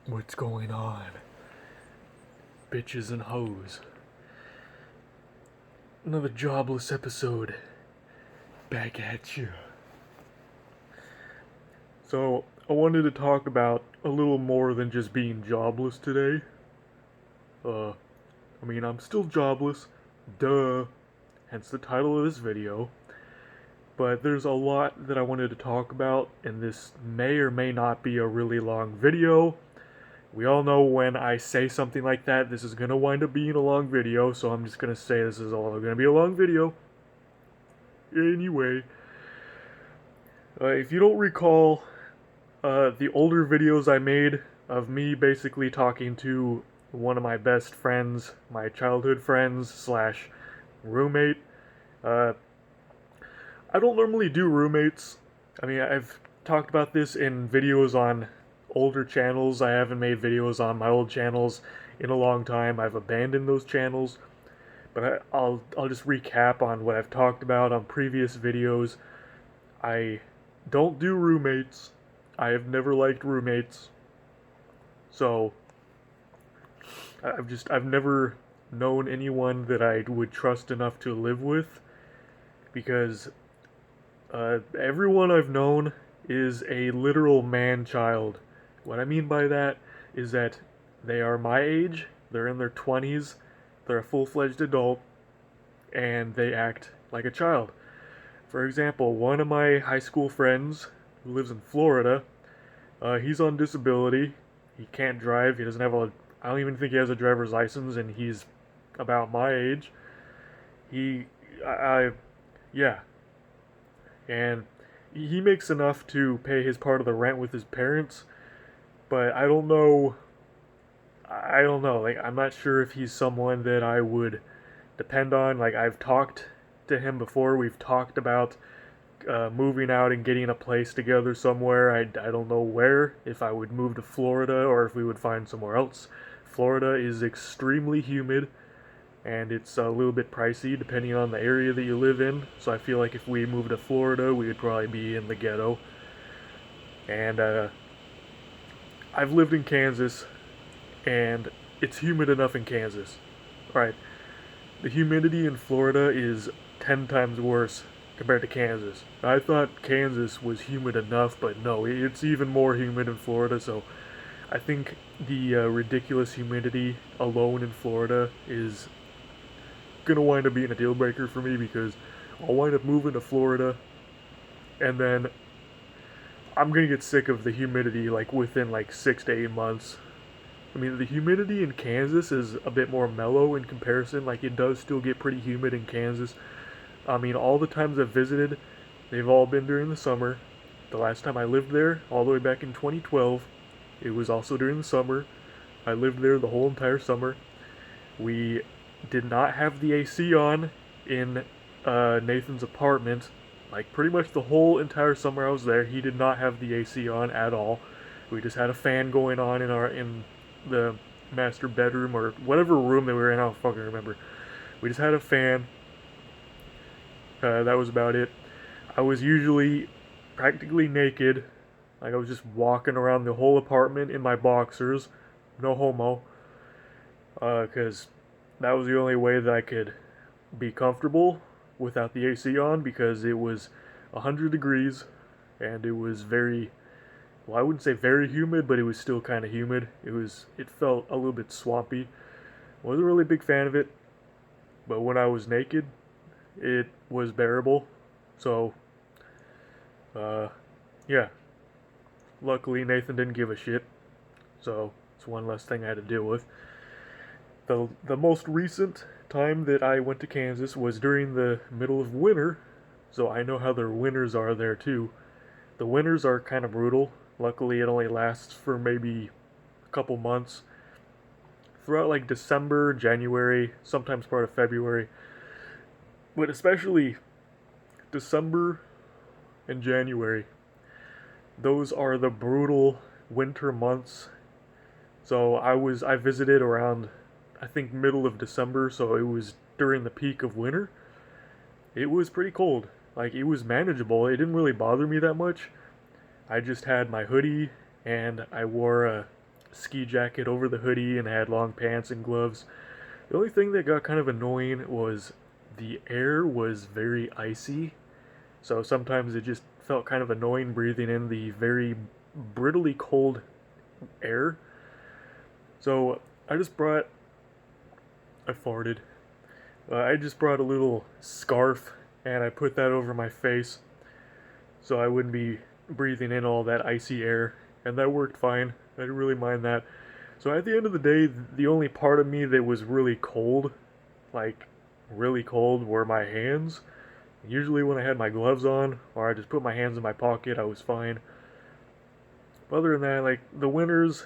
What's going on? Bitches and hoes. Another jobless episode. Back at you. So, I wanted to talk about a little more than just being jobless today. Uh, I'm still jobless. Duh. Hence the title of this video. But there's a lot that I wanted to talk about, and this may or may not be a really long video. We all know when I say something like that, this is going to wind up being a long video, so I'm just going to say this is all going to be a long video. Anyway, if you don't recall the older videos I made of me basically talking to one of my best friends, my childhood friends slash roommate, I don't normally do roommates. I've talked about this in videos on older channels. I haven't made videos on my old channels in a long time. I've abandoned those channels. But I'll just recap on what I've talked about on previous videos. I don't do roommates. I have never liked roommates. So I've never known anyone that I would trust enough to live with, because everyone I've known is a literal man-child. What I mean by that is that they are my age, they're in their 20s, they're a full-fledged adult, and they act like a child. For example, one of my high school friends who lives in Florida, he's on disability. He can't drive. He doesn't have I don't even think he has a driver's license, and he's about my age. He, yeah, and he makes enough to pay his part of the rent with his parents, but I don't know. Like, I'm not sure if he's someone that I would depend on. Like, I've talked to him before. We've talked about moving out and getting a place together somewhere. I don't know where, if I would move to Florida or if we would find somewhere else. Florida is extremely humid, and it's a little bit pricey depending on the area that you live in. So I feel like if we moved to Florida, we would probably be in the ghetto. And I've lived in Kansas, and it's humid enough in Kansas. Right. The humidity in Florida is 10 times worse compared to Kansas. I thought Kansas was humid enough, but no, it's even more humid in Florida, so I think the ridiculous humidity alone in Florida is gonna wind up being a deal breaker for me, because I'll wind up moving to Florida, and then I'm gonna get sick of the humidity like within like 6 to 8 months. The humidity in Kansas is a bit more mellow in comparison. Like, it does still get pretty humid in Kansas. All the times I've visited, they've all been during the summer. The last time I lived there, all the way back in 2012, it was also during the summer. I lived there the whole entire summer. We did not have the AC on in Nathan's apartment. Like, pretty much the whole entire summer I was there, he did not have the AC on at all. We just had a fan going on in the master bedroom or whatever room that we were in. I don't fucking remember. We just had a fan. That was about it. I was usually practically naked. Like, I was just walking around the whole apartment in my boxers. No homo. Because that was the only way that I could be comfortable without the AC on, because it was 100 degrees and it was very, well, I wouldn't say very humid, but it was still kind of humid. It felt a little bit swampy. Wasn't really a big fan of it, but when I was naked, it was bearable. So, yeah. Luckily, Nathan didn't give a shit, so it's one less thing I had to deal with. The most recent time that I went to Kansas was during the middle of winter, so I know how their winters are there too. The winters are kind of brutal. Luckily, it only lasts for maybe a couple months. Throughout like December, January, sometimes part of February, but especially December and January, those are the brutal winter months. So I visited around, I think, middle of December, so it was during the peak of winter. It was pretty cold. Like, it was manageable. It didn't really bother me that much. I just had my hoodie, and I wore a ski jacket over the hoodie and had long pants and gloves. The only thing that got kind of annoying was the air was very icy, so sometimes it just felt kind of annoying breathing in the very brittly cold air. So I just brought, I farted. I just brought a little scarf and I put that over my face so I wouldn't be breathing in all that icy air, and that worked fine. I didn't really mind that. So at the end of the day, the only part of me that was really cold, like really cold, were my hands. Usually when I had my gloves on, or I just put my hands in my pocket, I was fine. But other than that, like the winters,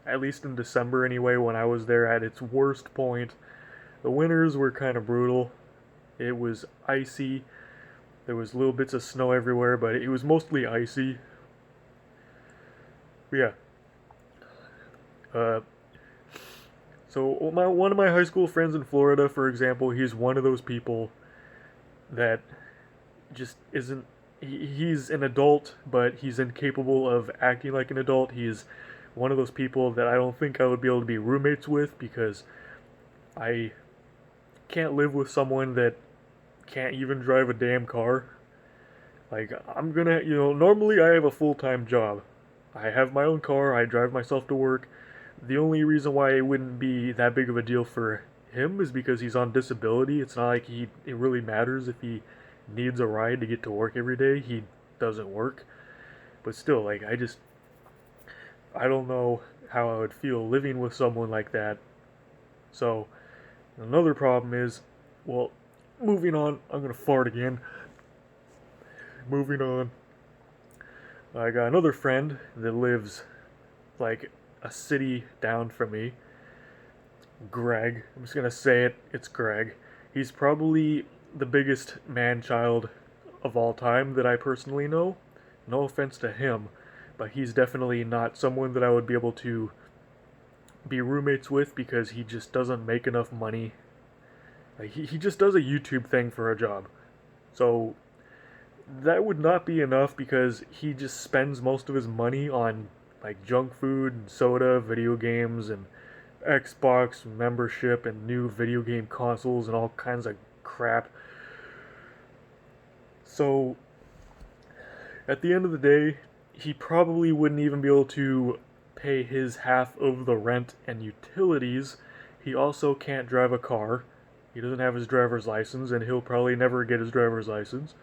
at least in December anyway, when I was there at its worst point, the winters were kind of brutal. It was icy. There was little bits of snow everywhere, but it was mostly icy. But yeah. Uh, so one of my high school friends in Florida, for example, he's one of those people that just isn't. He's an adult, but he's incapable of acting like an adult. He's one of those people that I don't think I would be able to be roommates with because I can't live with someone that can't even drive a damn car. Like, I'm gonna, normally I have a full-time job. I have my own car, I drive myself to work. The only reason why it wouldn't be that big of a deal for him is because he's on disability. It's not like it really matters if he needs a ride to get to work every day. He doesn't work. But still, like, I don't know how I would feel living with someone like that. So, another problem is, well, moving on, I'm gonna fart again. Moving on. I got another friend that lives like a city down from me. Greg. I'm just gonna say it. It's Greg. He's probably the biggest man child of all time that I personally know. No offense to him, but he's definitely not someone that I would be able to be roommates with because he just doesn't make enough money. Like, he just does a YouTube thing for a job. So that would not be enough because he just spends most of his money on like junk food and soda, video games, and Xbox membership and new video game consoles and all kinds of crap. So at the end of the day, he probably wouldn't even be able to pay his half of the rent and utilities. He also can't drive a car. He doesn't have his driver's license, and he'll probably never get his driver's license.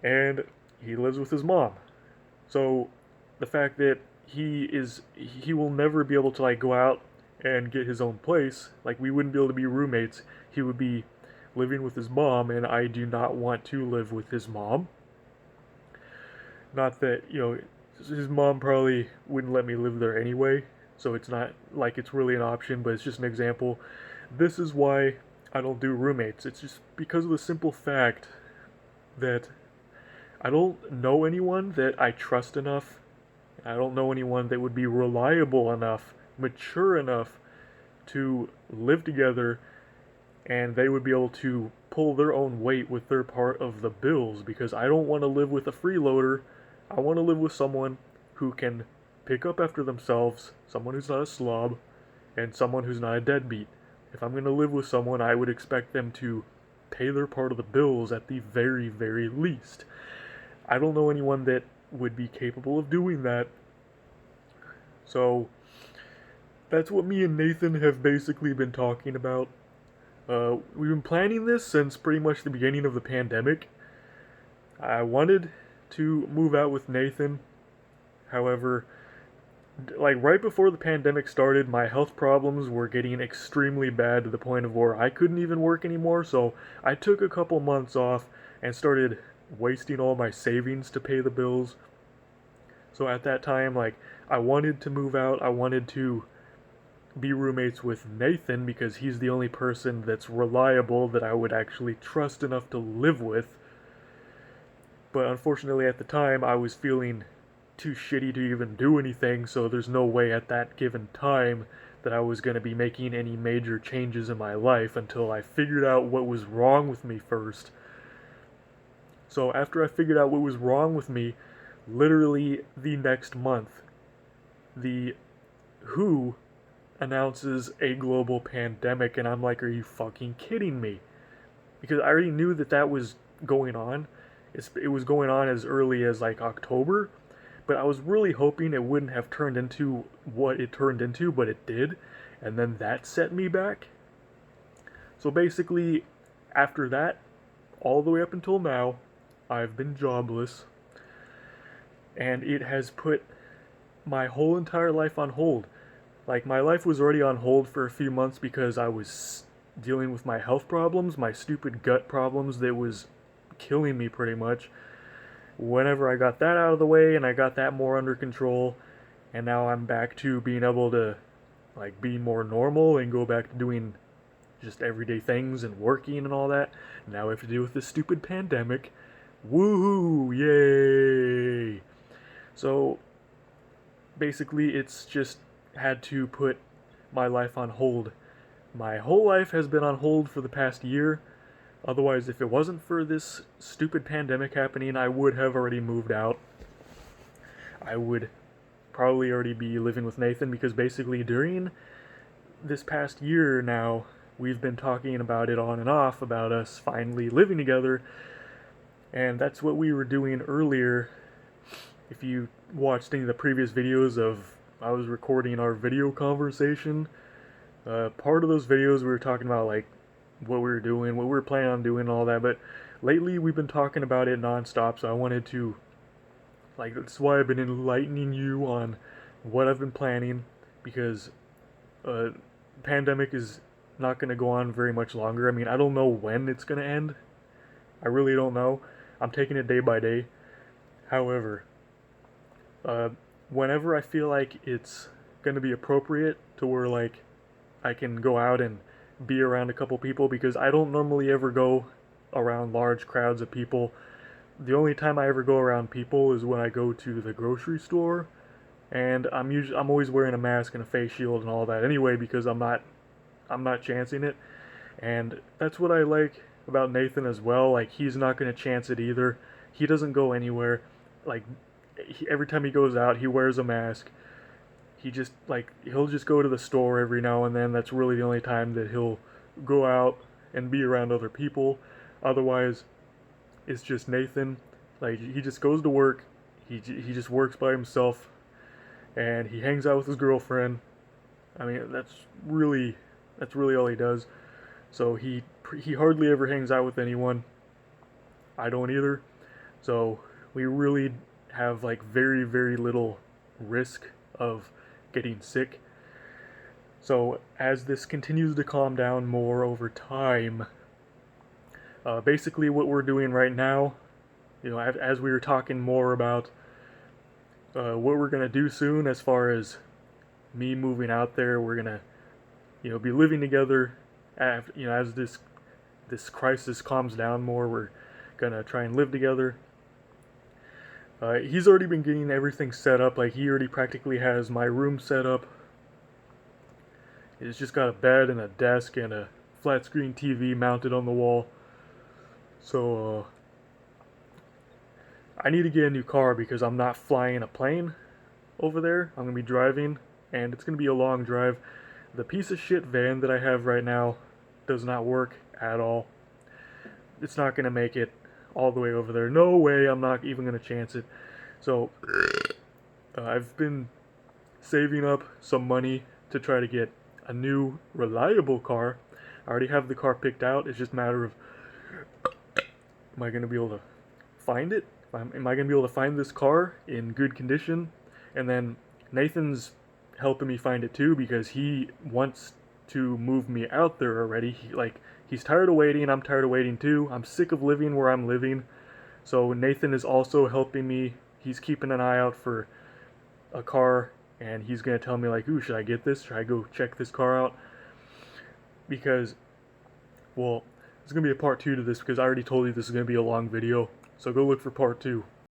And he lives with his mom. So the fact that he will never be able to like go out and get his own place, like we wouldn't be able to be roommates. He would be living with his mom, and I do not want to live with his mom. Not that, his mom probably wouldn't let me live there anyway, so it's not like it's really an option, but it's just an example. This is why I don't do roommates. It's just because of the simple fact that I don't know anyone that I trust enough. I don't know anyone that would be reliable enough, mature enough to live together, and they would be able to pull their own weight with their part of the bills, because I don't want to live with a freeloader. I want to live with someone who can pick up after themselves, someone who's not a slob, and someone who's not a deadbeat. If I'm going to live with someone, I would expect them to pay their part of the bills at the very, very least. I don't know anyone that would be capable of doing that. So that's what me and Nathan have basically been talking about. We've been planning this since pretty much the beginning of the pandemic. I wanted to move out with Nathan. However, like right before the pandemic started, my health problems were getting extremely bad to the point of where I couldn't even work anymore. So I took a couple months off and started wasting all my savings to pay the bills. So at that time, like, I wanted to move out. I wanted to be roommates with Nathan because he's the only person that's reliable that I would actually trust enough to live with. But unfortunately at the time I was feeling too shitty to even do anything, so there's no way at that given time that I was going to be making any major changes in my life until I figured out what was wrong with me first. So after I figured out what was wrong with me, literally the next month, the WHO announces a global pandemic, and I'm like, are you fucking kidding me? Because I already knew that that was going on. It was going on as early as like October, but I was really hoping it wouldn't have turned into what it turned into, but it did, and then that set me back. So basically, after that, all the way up until now, I've been jobless, and it has put my whole entire life on hold. Like, my life was already on hold for a few months because I was dealing with my health problems, my stupid gut problems that was killing me pretty much. Whenever I got that out of the way and I got that more under control, and now I'm back to being able to like be more normal and go back to doing just everyday things and working and all that. Now we have to deal with this stupid pandemic. Woohoo! Yay! So basically, it's just had to put my life on hold. My whole life has been on hold for the past year. Otherwise, if it wasn't for this stupid pandemic happening, I would have already moved out. I would probably already be living with Nathan, because basically during this past year now, we've been talking about it on and off about us finally living together, and that's what we were doing earlier. If you watched any of the previous videos of I was recording our video conversation, part of those videos we were talking about like what we were doing, what we were planning on doing, and all that. But lately we've been talking about it nonstop, so I wanted to, like, that's why I've been enlightening you on what I've been planning, because pandemic is not going to go on very much longer. I mean, I don't know when it's going to end. I really don't know. I'm taking it day by day. However, whenever I feel like it's going to be appropriate to where, like, I can go out and be around a couple people, because I don't normally ever go around large crowds of people. The only time I ever go around people is when I go to the grocery store, and I'm always wearing a mask and a face shield and all that anyway, because I'm not chancing it. And that's what I like about Nathan as well. Like, he's not going to chance it either. He doesn't go anywhere. Like, every time he goes out, he wears a mask. He just, like, he'll just go to the store every now and then. That's really the only time that he'll go out and be around other people. Otherwise, it's just Nathan. Like, he just goes to work. He just works by himself, and he hangs out with his girlfriend. I mean, that's really all he does. So he hardly ever hangs out with anyone. I don't either. So we really have like very, very little risk of getting sick. So as this continues to calm down more over time, basically what we're doing right now, you know, as we were talking more about what we're gonna do soon, as far as me moving out there, we're gonna, you know, be living together. After, you know, as this crisis calms down more, we're gonna try and live together. He's already been getting everything set up. Like, he already practically has my room set up. It's just got a bed and a desk and a flat screen TV mounted on the wall. So I need to get a new car, because I'm not flying a plane over there. I'm gonna be driving, and it's gonna be a long drive. The piece of shit van that I have right now does not work at all. It's not gonna make it all the way over there. No way, I'm not even gonna chance it. So I've been saving up some money to try to get a new reliable car. I already have the car picked out. It's just a matter of, am I gonna be able to find it? Am I gonna be able to find this car in good condition? And then Nathan's helping me find it too, because he wants to move me out there already. He's tired of waiting. I'm tired of waiting too. I'm sick of living where I'm living. So Nathan is also helping me. He's keeping an eye out for a car, and he's gonna tell me like, ooh, should I get this? Should I go check this car out? Because, well, there's gonna be a part 2 to this, because I already told you this is gonna be a long video. So go look for part 2.